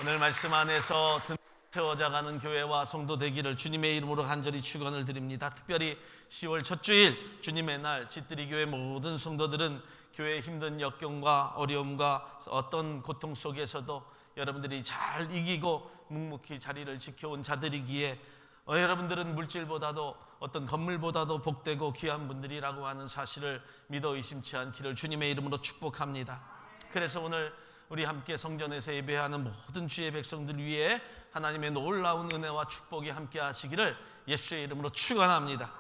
오늘 말씀 안에서 세워져가는 교회와 성도 되기를 주님의 이름으로 간절히 축원을 드립니다. 특별히 10월 첫 주일 주님의 날 짓들이 교회 모든 성도들은 교회의 힘든 역경과 어려움과 어떤 고통 속에서도 여러분들이 잘 이기고 묵묵히 자리를 지켜온 자들이기에 여러분들은 물질보다도 어떤 건물보다도 복되고 귀한 분들이라고 하는 사실을 믿어 의심치 않기를 주님의 이름으로 축복합니다. 그래서 오늘 우리 함께 성전에서 예배하는 모든 주의 백성들 위에 하나님의 놀라운 은혜와 축복이 함께 하시기를 예수의 이름으로 축원합니다.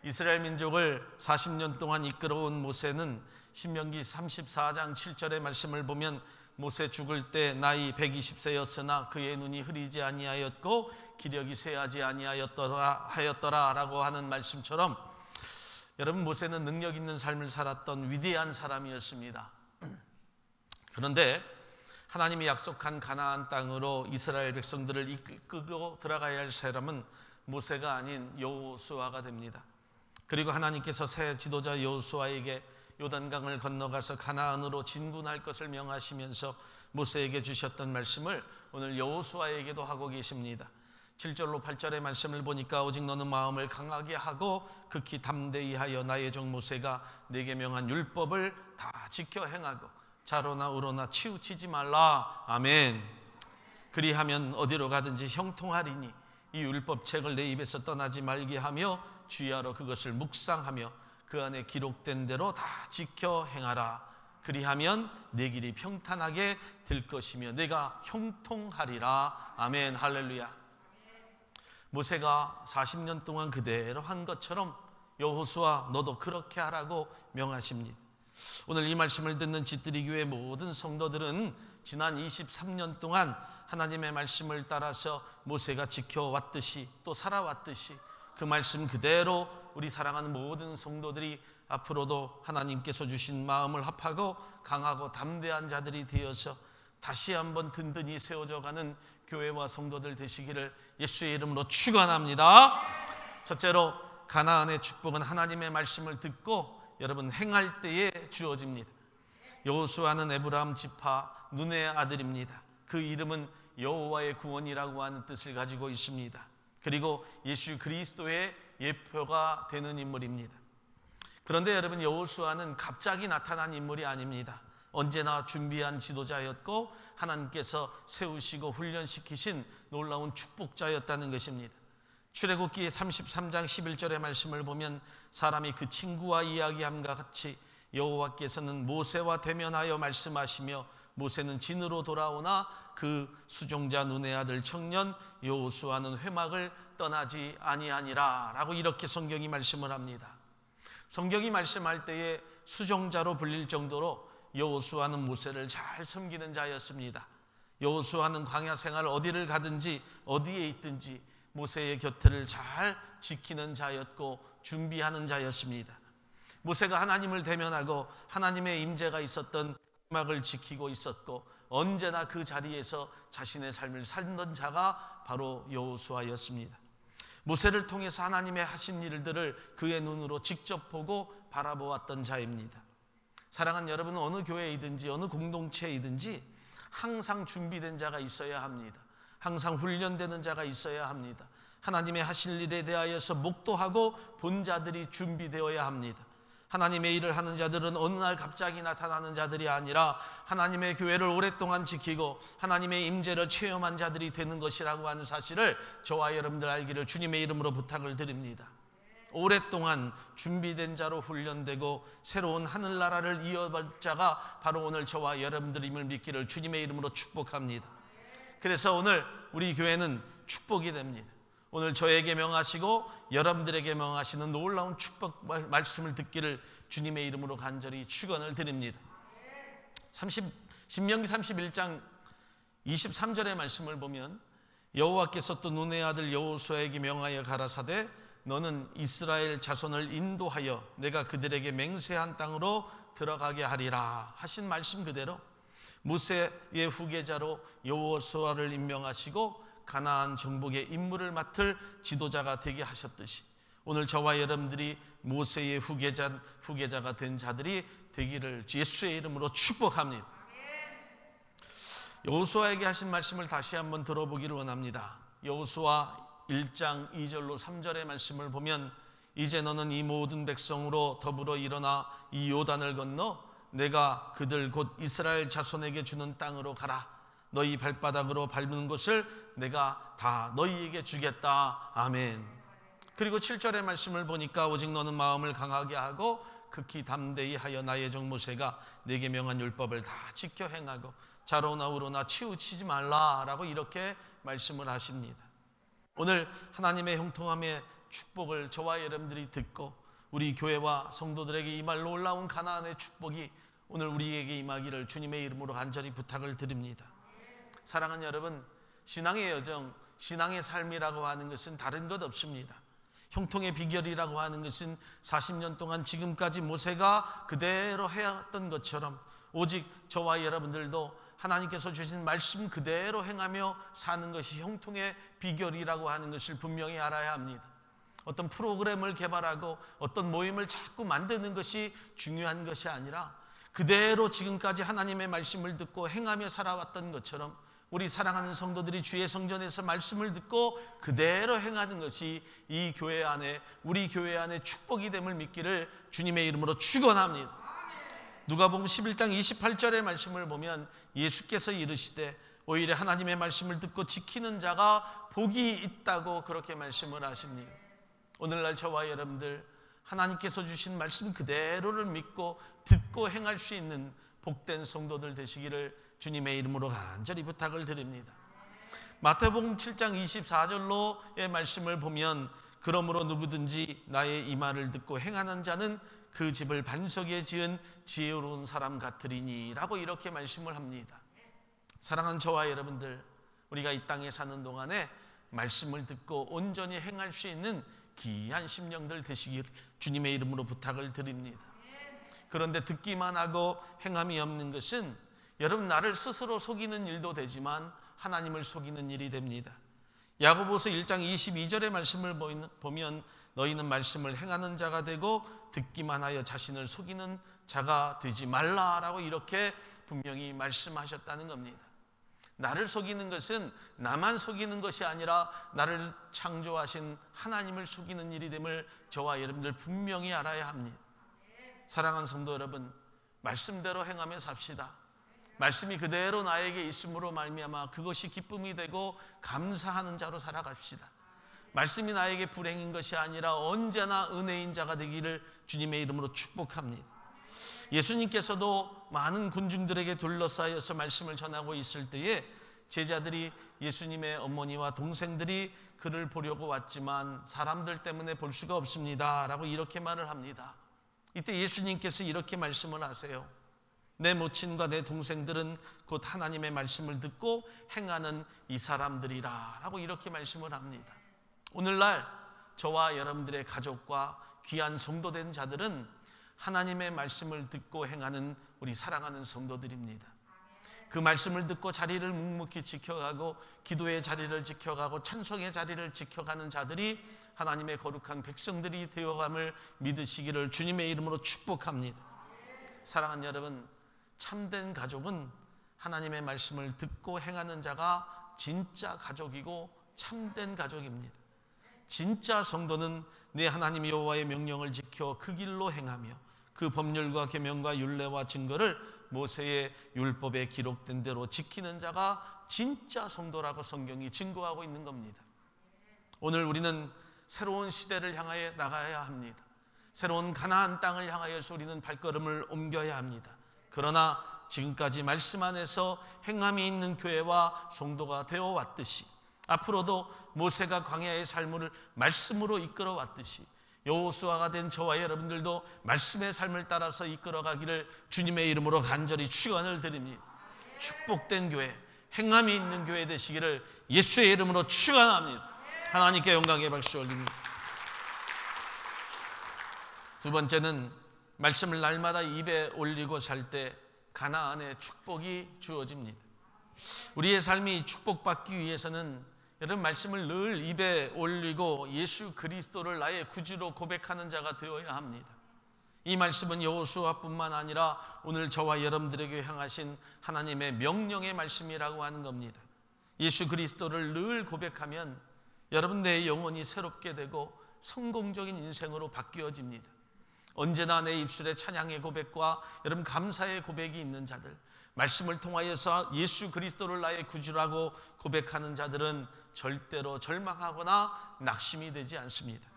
이스라엘 민족을 40년 동안 이끌어온 모세는 신명기 34장 7절의 말씀을 보면 모세 죽을 때 나이 120세였으나 그의 눈이 흐리지 아니하였고 기력이 쇠하지 아니하였더라 라고 하는 말씀처럼 여러분, 모세는 능력 있는 삶을 살았던 위대한 사람이었습니다. 그런데 하나님이 약속한 가나안 땅으로 이스라엘 백성들을 이끌고 들어가야 할 사람은 모세가 아닌 여호수아가 됩니다. 그리고 하나님께서 새 지도자 여호수아에게 요단강을 건너가서 가나안으로 진군할 것을 명하시면서 모세에게 주셨던 말씀을 오늘 여호수아에게도 하고 계십니다. 7절로 8절의 말씀을 보니까 오직 너는 마음을 강하게 하고 극히 담대히 하여 나의 종 모세가 내게 명한 율법을 다 지켜 행하고 좌로나 우로나 치우치지 말라. 아멘. 그리하면 어디로 가든지 형통하리니 이 율법책을 내 입에서 떠나지 말게 하며 주야로 그것을 묵상하며 그 안에 기록된 대로 다 지켜 행하라. 그리하면 내 길이 평탄하게 될 것이며 내가 형통하리라. 아멘. 할렐루야. 모세가 40년 동안 그대로 한 것처럼 여호수아 너도 그렇게 하라고 명하십니다. 오늘 이 말씀을 듣는 짓들이 교회 모든 성도들은 지난 23년 동안 하나님의 말씀을 따라서 모세가 지켜왔듯이 또 살아왔듯이 그 말씀 그대로 우리 사랑하는 모든 성도들이 앞으로도 하나님께서 주신 마음을 합하고 강하고 담대한 자들이 되어서 다시 한번 든든히 세워져가는 교회와 성도들 되시기를 예수의 이름으로 축원합니다. 첫째로, 가나안의 축복은 하나님의 말씀을 듣고 여러분 행할 때에 주어집니다. 여호수아는 에브라임 지파 눈의 아들입니다. 그 이름은 여호와의 구원이라고 하는 뜻을 가지고 있습니다. 그리고 예수 그리스도의 예표가 되는 인물입니다. 그런데 여러분, 여호수아는 갑자기 나타난 인물이 아닙니다. 언제나 준비한 지도자였고 하나님께서 세우시고 훈련시키신 놀라운 축복자였다는 것입니다. 출애굽기 33장 11절의 말씀을 보면 사람이 그 친구와 이야기함과 같이 여호와께서는 모세와 대면하여 말씀하시며 모세는 진으로 돌아오나 그 수종자 눈의 아들 청년 여호수아는 회막을 떠나지 아니하니라 라고 이렇게 성경이 말씀을 합니다. 성경이 말씀할 때에 수종자로 불릴 정도로 여호수아는 모세를 잘 섬기는 자였습니다. 여호수아는 광야 생활 어디를 가든지 어디에 있든지 모세의 곁을 잘 지키는 자였고 준비하는 자였습니다. 모세가 하나님을 대면하고 하나님의 임재가 있었던 회막을 지키고 있었고 언제나 그 자리에서 자신의 삶을 살던 자가 바로 여호수아였습니다. 모세를 통해서 하나님의 하신 일들을 그의 눈으로 직접 보고 바라보았던 자입니다. 사랑하는 여러분, 어느 교회이든지 어느 공동체이든지 항상 준비된 자가 있어야 합니다. 항상 훈련되는 자가 있어야 합니다. 하나님의 하실 일에 대하여서 목도하고 본 자들이 준비되어야 합니다. 하나님의 일을 하는 자들은 어느 날 갑자기 나타나는 자들이 아니라 하나님의 교회를 오랫동안 지키고 하나님의 임재를 체험한 자들이 되는 것이라고 하는 사실을 저와 여러분들 알기를 주님의 이름으로 부탁을 드립니다. 오랫동안 준비된 자로 훈련되고 새로운 하늘나라를 이어갈 자가 바로 오늘 저와 여러분들임을 믿기를 주님의 이름으로 축복합니다. 그래서 오늘 우리 교회는 축복이 됩니다. 오늘 저에게 명하시고 여러분들에게 명하시는 놀라운 축복 말씀을 듣기를 주님의 이름으로 간절히 축원을 드립니다. 신명기 31장 23절의 말씀을 보면 여호와께서 또 눈의 아들 여호수아에게 명하여 가라사대 너는 이스라엘 자손을 인도하여 내가 그들에게 맹세한 땅으로 들어가게 하리라 하신 말씀 그대로 모세의 후계자로 여호수아를 임명하시고 가나안 정복의 임무를 맡을 지도자가 되게 하셨듯이 오늘 저와 여러분들이 모세의 후계자가 된 자들이 되기를 예수의 이름으로 축복합니다. 여호수아에게 하신 말씀을 다시 한번 들어보기를 원합니다. 여호수아 1장 2절로 3절의 말씀을 보면 이제 너는 이 모든 백성으로 더불어 일어나 이 요단을 건너 내가 그들 곧 이스라엘 자손에게 주는 땅으로 가라. 너희 발바닥으로 밟는 곳을 내가 다 너희에게 주겠다. 아멘. 그리고 7절의 말씀을 보니까 오직 너는 마음을 강하게 하고 극히 담대히 하여 나의 종 모세가 내게 명한 율법을 다 지켜 행하고 좌로나 우로나 치우치지 말라라고 이렇게 말씀을 하십니다. 오늘 하나님의 형통함의 축복을 저와 여러분들이 듣고 우리 교회와 성도들에게 이 말로 올라온 가나안의 축복이 오늘 우리에게 임하기를 주님의 이름으로 간절히 부탁을 드립니다. 사랑하는 여러분, 신앙의 여정, 신앙의 삶이라고 하는 것은 다른 것 없습니다. 형통의 비결이라고 하는 것은 40년 동안 지금까지 모세가 그대로 해왔던 것처럼 오직 저와 여러분들도 하나님께서 주신 말씀 그대로 행하며 사는 것이 형통의 비결이라고 하는 것을 분명히 알아야 합니다. 어떤 프로그램을 개발하고 어떤 모임을 자꾸 만드는 것이 중요한 것이 아니라 그대로 지금까지 하나님의 말씀을 듣고 행하며 살아왔던 것처럼 우리 사랑하는 성도들이 주의 성전에서 말씀을 듣고 그대로 행하는 것이 이 교회 안에, 우리 교회 안에 축복이 됨을 믿기를 주님의 이름으로 축원합니다. 누가복음 11장 28절의 말씀을 보면 예수께서 이르시되 오히려 하나님의 말씀을 듣고 지키는 자가 복이 있다고 그렇게 말씀을 하십니다. 오늘날 저와 여러분들 하나님께서 주신 말씀 그대로를 믿고 듣고 행할 수 있는 복된 성도들 되시기를 주님의 이름으로 간절히 부탁을 드립니다. 마태복음 7장 24절로의 말씀을 보면 그러므로 누구든지 나의 이 말을 듣고 행하는 자는 그 집을 반석에 지은 지혜로운 사람 같으리니 라고 이렇게 말씀을 합니다. 사랑하는 저와 여러분들, 우리가 이 땅에 사는 동안에 말씀을 듣고 온전히 행할 수 있는 귀한 심령들 되시길 주님의 이름으로 부탁을 드립니다. 그런데 듣기만 하고 행함이 없는 것은 여러분 나를 스스로 속이는 일도 되지만 하나님을 속이는 일이 됩니다. 야고보서 1장 22절의 말씀을 보면 너희는 말씀을 행하는 자가 되고 듣기만 하여 자신을 속이는 자가 되지 말라라고 이렇게 분명히 말씀하셨다는 겁니다. 나를 속이는 것은 나만 속이는 것이 아니라 나를 창조하신 하나님을 속이는 일이 됨을 저와 여러분들 분명히 알아야 합니다. 사랑하는 성도 여러분, 말씀대로 행하며 삽시다. 말씀이 그대로 나에게 있음으로 말미암아 그것이 기쁨이 되고 감사하는 자로 살아갑시다. 말씀이 나에게 불행인 것이 아니라 언제나 은혜인 자가 되기를 주님의 이름으로 축복합니다. 예수님께서도 많은 군중들에게 둘러싸여서 말씀을 전하고 있을 때에 제자들이 예수님의 어머니와 동생들이 그를 보려고 왔지만 사람들 때문에 볼 수가 없습니다 라고 이렇게 말을 합니다. 이때 예수님께서 이렇게 말씀을 하세요. 내 모친과 내 동생들은 곧 하나님의 말씀을 듣고 행하는 이 사람들이라 라고 이렇게 말씀을 합니다. 오늘날 저와 여러분들의 가족과 귀한 성도된 자들은 하나님의 말씀을 듣고 행하는 우리 사랑하는 성도들입니다. 그 말씀을 듣고 자리를 묵묵히 지켜가고 기도의 자리를 지켜가고 찬송의 자리를 지켜가는 자들이 하나님의 거룩한 백성들이 되어감을 믿으시기를 주님의 이름으로 축복합니다. 사랑하는 여러분, 참된 가족은 하나님의 말씀을 듣고 행하는 자가 진짜 가족이고 참된 가족입니다. 진짜 성도는 내 하나님 여호와의 명령을 지켜 그 길로 행하며 그 법률과 계명과 율례와 증거를 모세의 율법에 기록된 대로 지키는 자가 진짜 성도라고 성경이 증거하고 있는 겁니다. 오늘 우리는 새로운 시대를 향하여 나가야 합니다. 새로운 가나안 땅을 향하여서 우리는 발걸음을 옮겨야 합니다. 그러나 지금까지 말씀 안에서 행함이 있는 교회와 성도가 되어 왔듯이 앞으로도 모세가 광야의 삶을 말씀으로 이끌어 왔듯이 여호수아가 된 저와 여러분들도 말씀의 삶을 따라서 이끌어가기를 주님의 이름으로 간절히 축원을 드립니다. 축복된 교회, 행함이 있는 교회 되시기를 예수의 이름으로 축원합니다. 하나님께 영광의 박수 올립니다. 두 번째는 말씀을 날마다 입에 올리고 살 때 가나안의 축복이 주어집니다. 우리의 삶이 축복받기 위해서는 여러분 말씀을 늘 입에 올리고 예수 그리스도를 나의 구주로 고백하는 자가 되어야 합니다. 이 말씀은 여호수아뿐만 아니라 오늘 저와 여러분들에게 향하신 하나님의 명령의 말씀이라고 하는 겁니다. 예수 그리스도를 늘 고백하면 여러분 내 영혼이 새롭게 되고 성공적인 인생으로 바뀌어집니다. 언제나 내 입술에 찬양의 고백과 여러분 감사의 고백이 있는 자들, 말씀을 통하여서 예수 그리스도를 나의 구주라고 고백하는 자들은 절대로 절망하거나 낙심이 되지 않습니다.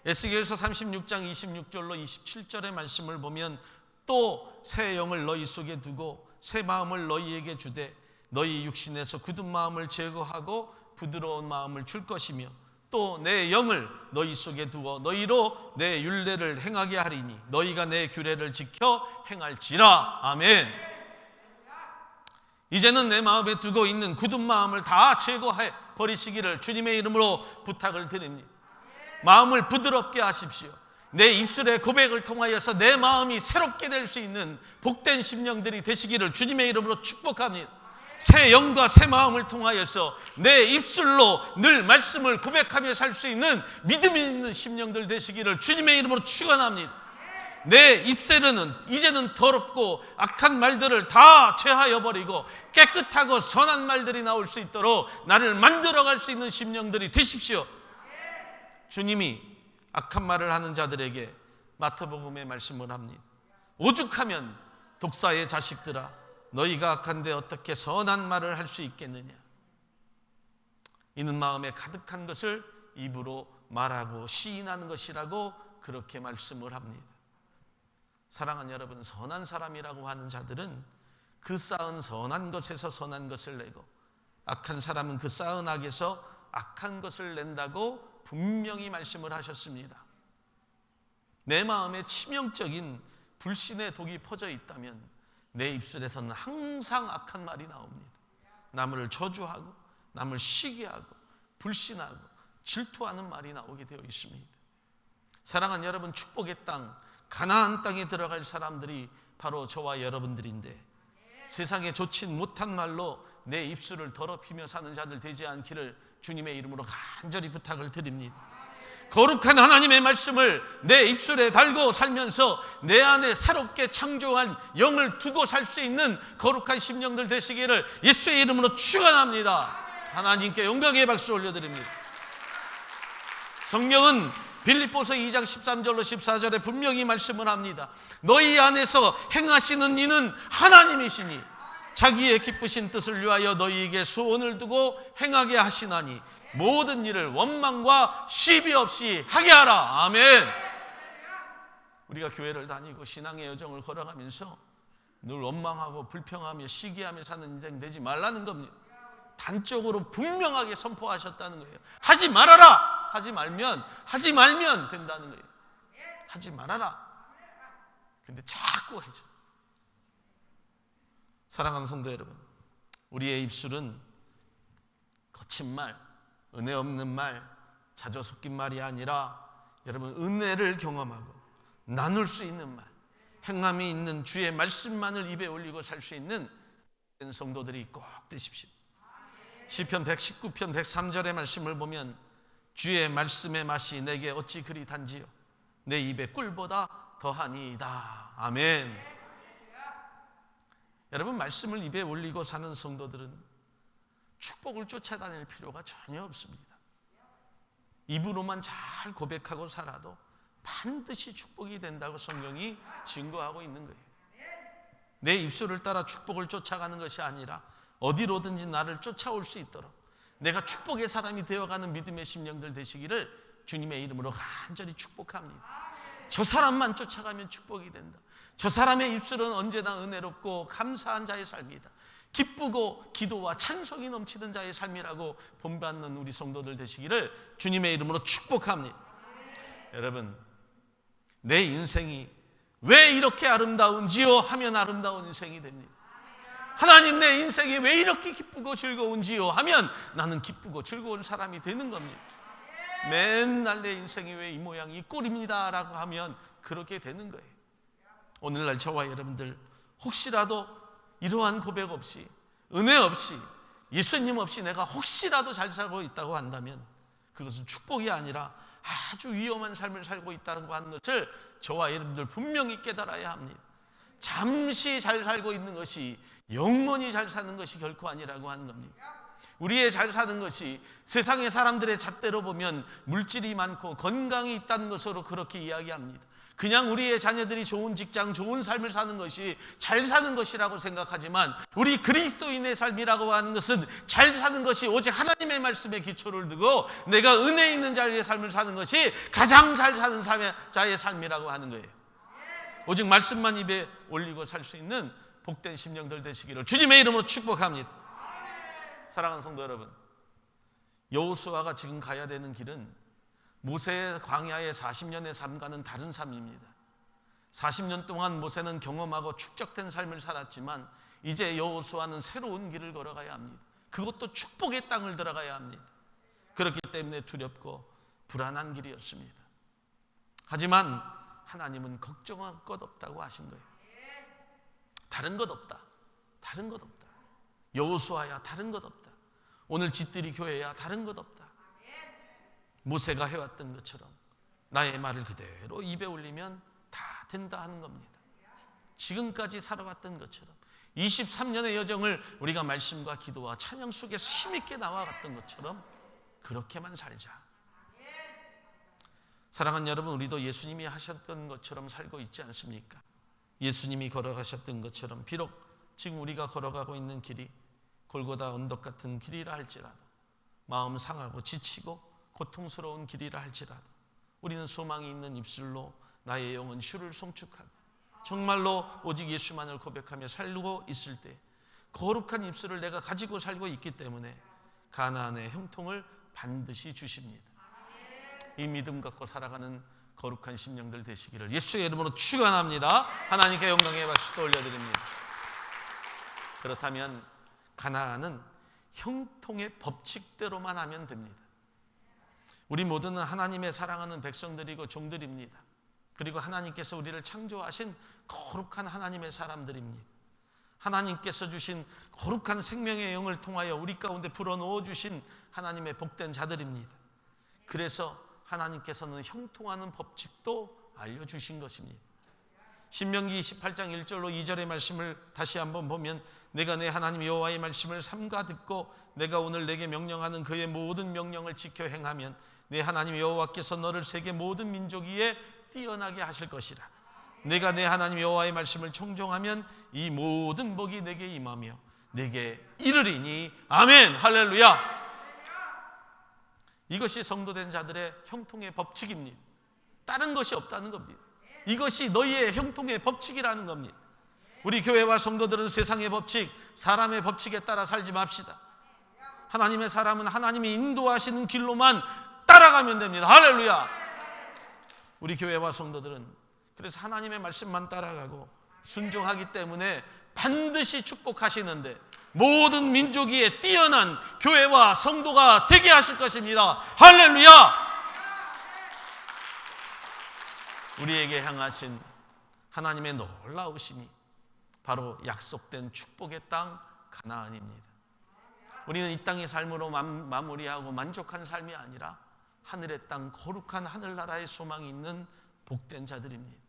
에스겔서 36장 26절로 27절의 말씀을 보면 또 새 영을 너희 속에 두고 새 마음을 너희에게 주되 너희 육신에서 굳은 마음을 제거하고 부드러운 마음을 줄 것이며 또 내 영을 너희 속에 두어 너희로 내 율례를 행하게 하리니 너희가 내 규례를 지켜 행할지라. 아멘. 이제는 내 마음에 두고 있는 굳은 마음을 다 제거해 버리시기를 주님의 이름으로 부탁을 드립니다. 마음을 부드럽게 하십시오. 내 입술의 고백을 통하여서 내 마음이 새롭게 될 수 있는 복된 심령들이 되시기를 주님의 이름으로 축복합니다. 새 영과 새 마음을 통하여서 내 입술로 늘 말씀을 고백하며 살 수 있는 믿음이 있는 심령들 되시기를 주님의 이름으로 축원합니다. 내 입술에는 이제는 더럽고 악한 말들을 다 제하여 버리고 깨끗하고 선한 말들이 나올 수 있도록 나를 만들어갈 수 있는 심령들이 되십시오. 주님이 악한 말을 하는 자들에게 마태복음의 말씀을 합니다. 오죽하면 독사의 자식들아 너희가 악한데 어떻게 선한 말을 할 수 있겠느냐. 이는 마음에 가득한 것을 입으로 말하고 시인하는 것이라고 그렇게 말씀을 합니다. 사랑하는 여러분, 선한 사람이라고 하는 자들은 그 쌓은 선한 것에서 선한 것을 내고 악한 사람은 그 쌓은 악에서 악한 것을 낸다고 분명히 말씀을 하셨습니다. 내 마음에 치명적인 불신의 독이 퍼져 있다면 내 입술에서는 항상 악한 말이 나옵니다. 남을 저주하고 남을 시기하고 불신하고 질투하는 말이 나오게 되어 있습니다. 사랑하는 여러분, 축복의 땅 가나안 땅에 들어갈 사람들이 바로 저와 여러분들인데 세상에 좋지 못한 말로 내 입술을 더럽히며 사는 자들 되지 않기를 주님의 이름으로 간절히 부탁을 드립니다. 거룩한 하나님의 말씀을 내 입술에 달고 살면서 내 안에 새롭게 창조한 영을 두고 살 수 있는 거룩한 심령들 되시기를 예수의 이름으로 축원합니다. 하나님께 영광의 박수 올려드립니다. 성경은 빌립보서 2장 13절로 14절에 분명히 말씀을 합니다. 너희 안에서 행하시는 이는 하나님이시니 자기의 기쁘신 뜻을 위하여 너희에게 소원을 두고 행하게 하시나니 모든 일을 원망과 시비 없이 하게 하라. 아멘. 우리가 교회를 다니고 신앙의 여정을 걸어가면서 늘 원망하고 불평하며 시기하며 사는 인생 되지 말라는 겁니다. 단적으로 분명하게 선포하셨다는 거예요. 하지 말아라. 하지 말면 된다는 거예요. 하지 말아라. 근데 자꾸 해줘. 사랑하는 성도 여러분, 우리의 입술은 거친 말, 은혜 없는 말, 자조 섞인 말이 아니라 여러분 은혜를 경험하고 나눌 수 있는 말, 행함이 있는 주의 말씀만을 입에 올리고 살 수 있는 성도들이 꼭 되십시오. 시편 119편 103절의 말씀을 보면 주의 말씀의 맛이 내게 어찌 그리 단지요 내 입에 꿀보다 더하니이다. 아멘. 여러분, 말씀을 입에 올리고 사는 성도들은 축복을 쫓아다닐 필요가 전혀 없습니다. 입으로만 잘 고백하고 살아도 반드시 축복이 된다고 성경이 증거하고 있는 거예요. 내 입술을 따라 축복을 쫓아가는 것이 아니라 어디로든지 나를 쫓아올 수 있도록 내가 축복의 사람이 되어가는 믿음의 심령들 되시기를 주님의 이름으로 간절히 축복합니다. 저 사람만 쫓아가면 축복이 된다. 저 사람의 입술은 언제나 은혜롭고 감사한 자의 삶이다. 기쁘고 기도와 찬송이 넘치는 자의 삶이라고 본받는 우리 성도들 되시기를 주님의 이름으로 축복합니다. 여러분, 내 인생이 왜 이렇게 아름다운지요 하면 아름다운 인생이 됩니다. 하나님, 내 인생이 왜 이렇게 기쁘고 즐거운지요 하면 나는 기쁘고 즐거운 사람이 되는 겁니다. 맨날 내 인생이 왜 이 모양이 이 꼴입니다 라고 하면 그렇게 되는 거예요. 오늘날 저와 여러분들 혹시라도 이러한 고백 없이 은혜 없이 예수님 없이 내가 혹시라도 잘 살고 있다고 한다면 그것은 축복이 아니라 아주 위험한 삶을 살고 있다고 하는 것을 저와 여러분들 분명히 깨달아야 합니다. 잠시 잘 살고 있는 것이 영원히 잘 사는 것이 결코 아니라고 하는 겁니다. 우리의 잘 사는 것이 세상의 사람들의 잣대로 보면 물질이 많고 건강이 있다는 것으로 그렇게 이야기합니다. 그냥 우리의 자녀들이 좋은 직장, 좋은 삶을 사는 것이 잘 사는 것이라고 생각하지만, 우리 그리스도인의 삶이라고 하는 것은 잘 사는 것이 오직 하나님의 말씀에 기초를 두고 내가 은혜 있는 자의 삶을 사는 것이 가장 잘 사는 자의 삶이라고 하는 거예요. 오직 말씀만 입에 올리고 살 수 있는 복된 심령들 되시기를 주님의 이름으로 축복합니다. 사랑하는 성도 여러분, 여호수아가 지금 가야 되는 길은 모세의 광야의 40년의 삶과는 다른 삶입니다. 40년 동안 모세는 경험하고 축적된 삶을 살았지만 이제 여호수아는 새로운 길을 걸어가야 합니다. 그것도 축복의 땅을 들어가야 합니다. 그렇기 때문에 두렵고 불안한 길이었습니다. 하지만 하나님은 걱정할 것 없다고 하신 거예요. 다른 것 없다. 다른 것 없다. 여호수아야 다른 것 없다. 오늘 짓들이 교회야 다른 것 없다. 모세가 해왔던 것처럼 나의 말을 그대로 입에 올리면 다 된다 하는 겁니다. 지금까지 살아왔던 것처럼 23년의 여정을 우리가 말씀과 기도와 찬양 속에서 힘있게 나와갔던 것처럼 그렇게만 살자. 사랑하는 여러분, 우리도 예수님이 하셨던 것처럼 살고 있지 않습니까? 예수님이 걸어가셨던 것처럼 비록 지금 우리가 걸어가고 있는 길이 골고다 언덕 같은 길이라 할지라도, 마음 상하고 지치고 고통스러운 길이라 할지라도 우리는 소망이 있는 입술로 나의 영은 주를 송축하고 정말로 오직 예수만을 고백하며 살고 있을 때 거룩한 입술을 내가 가지고 살고 있기 때문에 가나안의 형통을 반드시 주십니다. 이 믿음 갖고 살아가는 거룩한 심령들 되시기를 예수의 이름으로 축원합니다. 하나님께 영광의 박수 올려드립니다. 그렇다면 가나안은 형통의 법칙대로만 하면 됩니다. 우리 모두는 하나님의 사랑하는 백성들이고 종들입니다. 그리고 하나님께서 우리를 창조하신 거룩한 하나님의 사람들입니다. 하나님께서 주신 거룩한 생명의 영을 통하여 우리 가운데 불어넣어 주신 하나님의 복된 자들입니다. 그래서 하나님께서는 형통하는 법칙도 알려주신 것입니다. 신명기 28장 1절로 2절의 말씀을 다시 한번 보면, 내가 내 하나님 여호와의 말씀을 삼가 듣고 내가 오늘 내게 명령하는 그의 모든 명령을 지켜 행하면 내 하나님 여호와께서 너를 세계 모든 민족 위에 뛰어나게 하실 것이라. 내가 내 하나님 여호와의 말씀을 청종하면 이 모든 복이 내게 임하며 내게 이르리니. 아멘. 할렐루야. 이것이 성도된 자들의 형통의 법칙입니다. 다른 것이 없다는 겁니다. 이것이 너희의 형통의 법칙이라는 겁니다. 우리 교회와 성도들은 세상의 법칙, 사람의 법칙에 따라 살지 맙시다. 하나님의 사람은 하나님이 인도하시는 길로만 따라가면 됩니다. 할렐루야. 우리 교회와 성도들은 그래서 하나님의 말씀만 따라가고 순종하기 때문에 반드시 축복하시는데 모든 민족 위에 뛰어난 교회와 성도가 되게 하실 것입니다. 할렐루야. 우리에게 향하신 하나님의 놀라우심이 바로 약속된 축복의 땅 가나안입니다. 우리는 이 땅의 삶으로 마무리하고 만족한 삶이 아니라 하늘의 땅 거룩한 하늘나라의 소망이 있는 복된 자들입니다.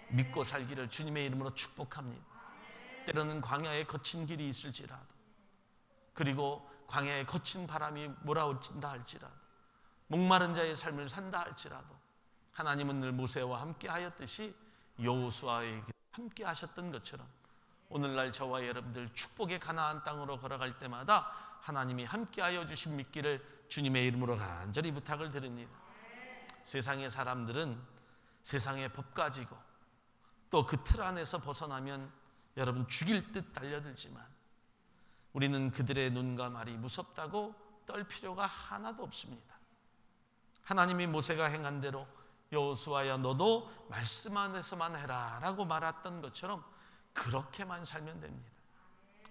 믿고 살기를 주님의 이름으로 축복합니다. 때로는 광야에 거친 길이 있을지라도, 그리고 광야에 거친 바람이 몰아온다 할지라도, 목마른 자의 삶을 산다 할지라도 하나님은 늘 모세와 함께 하였듯이 여호수아에게 함께 하셨던 것처럼 오늘날 저와 여러분들 축복의 가나안 땅으로 걸어갈 때마다 하나님이 함께 하여 주신 믿기를 주님의 이름으로 간절히 부탁을 드립니다. 세상의 사람들은 세상의 법 가지고 또 그 틀 안에서 벗어나면 여러분 죽일 듯 달려들지만 우리는 그들의 눈과 말이 무섭다고 떨 필요가 하나도 없습니다. 하나님이 모세가 행한 대로 여호수아야 너도 말씀 안에서만 해라 라고 말했던 것처럼 그렇게만 살면 됩니다.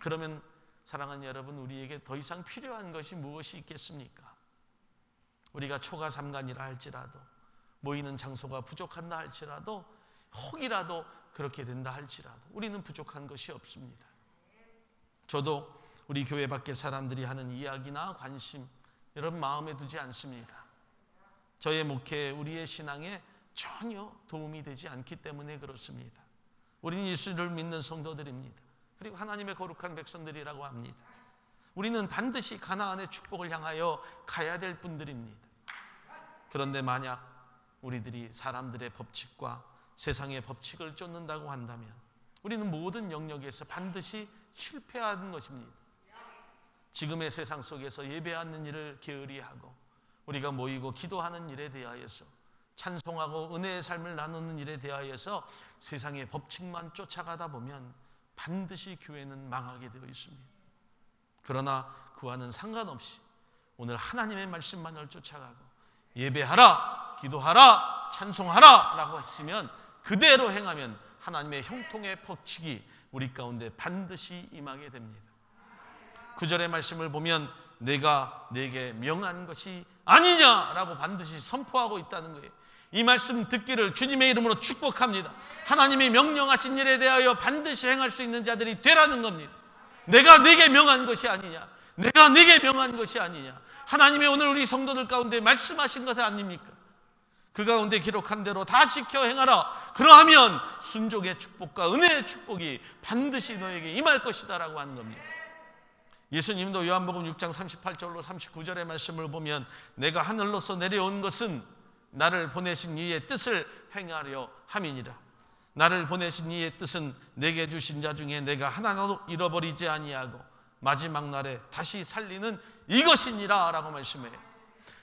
그러면 사랑하는 여러분, 우리에게 더 이상 필요한 것이 무엇이 있겠습니까? 우리가 초가 삼간이라 할지라도, 모이는 장소가 부족한다 할지라도, 혹이라도 그렇게 된다 할지라도 우리는 부족한 것이 없습니다. 저도 우리 교회 밖의 사람들이 하는 이야기나 관심 여러분 마음에 두지 않습니다. 저의 목회, 우리의 신앙에 전혀 도움이 되지 않기 때문에 그렇습니다. 우리는 예수를 믿는 성도들입니다. 그리고 하나님의 거룩한 백성들이라고 합니다. 우리는 반드시 가나안의 축복을 향하여 가야 될 분들입니다. 그런데 만약 우리들이 사람들의 법칙과 세상의 법칙을 쫓는다고 한다면 우리는 모든 영역에서 반드시 실패하는 것입니다. 지금의 세상 속에서 예배하는 일을 게으리하고 우리가 모이고 기도하는 일에 대하여서 찬송하고 은혜의 삶을 나누는 일에 대하여서 세상의 법칙만 쫓아가다 보면 반드시 교회는 망하게 되어 있습니다. 그러나 그와는 상관없이 오늘 하나님의 말씀만을 쫓아가고 예배하라, 기도하라, 찬송하라 라고 했으면 그대로 행하면 하나님의 형통의 법칙이 우리 가운데 반드시 임하게 됩니다. 9절의 말씀을 보면 내가 네게 명한 것이 아니냐라고 반드시 선포하고 있다는 거예요. 이 말씀 듣기를 주님의 이름으로 축복합니다. 하나님이 명령하신 일에 대하여 반드시 행할 수 있는 자들이 되라는 겁니다. 내가 네게 명한 것이 아니냐, 내가 네게 명한 것이 아니냐. 하나님이 오늘 우리 성도들 가운데 말씀하신 것 아닙니까? 그 가운데 기록한 대로 다 지켜 행하라. 그러하면 순종의 축복과 은혜의 축복이 반드시 너에게 임할 것이다 라고 하는 겁니다. 예수님도 요한복음 6장 38절로 39절의 말씀을 보면 내가 하늘로서 내려온 것은 나를 보내신 이의 뜻을 행하려 함이니라. 나를 보내신 이의 뜻은 내게 주신 자 중에 내가 하나도 잃어버리지 아니하고 마지막 날에 다시 살리는 이것이니라 라고 말씀해요.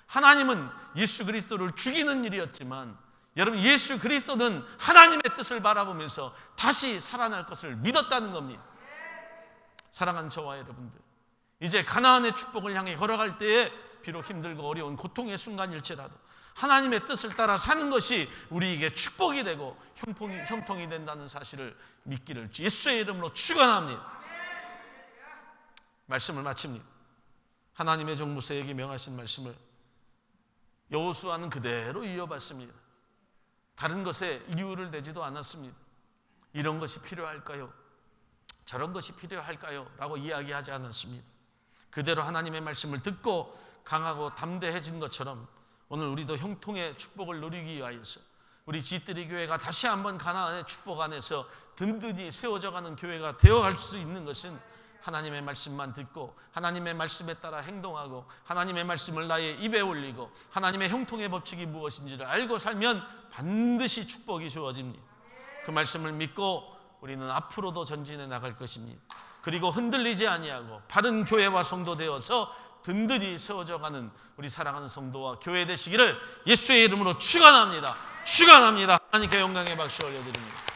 하나님은 예수 그리스도를 죽이는 일이었지만 여러분, 예수 그리스도는 하나님의 뜻을 바라보면서 다시 살아날 것을 믿었다는 겁니다. 사랑하는 저와 여러분들, 이제 가나안의 축복을 향해 걸어갈 때에 비록 힘들고 어려운 고통의 순간일지라도 하나님의 뜻을 따라 사는 것이 우리에게 축복이 되고 형통이 된다는 사실을 믿기를 예수의 이름으로 축원합니다. 말씀을 마칩니다. 하나님의 종 모세에게 명하신 말씀을 여호수아는 그대로 이어받습니다. 다른 것에 이유를 내지도 않았습니다. 이런 것이 필요할까요? 저런 것이 필요할까요? 라고 이야기하지 않았습니다. 그대로 하나님의 말씀을 듣고 강하고 담대해진 것처럼 오늘 우리도 형통의 축복을 누리기 위하여서 우리 지뜨리 교회가 다시 한번 가나안의 축복 안에서 든든히 세워져가는 교회가 되어갈 수 있는 것은 하나님의 말씀만 듣고 하나님의 말씀에 따라 행동하고 하나님의 말씀을 나의 입에 올리고 하나님의 형통의 법칙이 무엇인지를 알고 살면 반드시 축복이 주어집니다. 그 말씀을 믿고 우리는 앞으로도 전진해 나갈 것입니다. 그리고 흔들리지 아니하고 바른 교회와 성도 되어서 든든히 세워져가는 우리 사랑하는 성도와 교회 되시기를 예수의 이름으로 축원합니다. 축원합니다. 하나님께 영광의 박수 올려드립니다.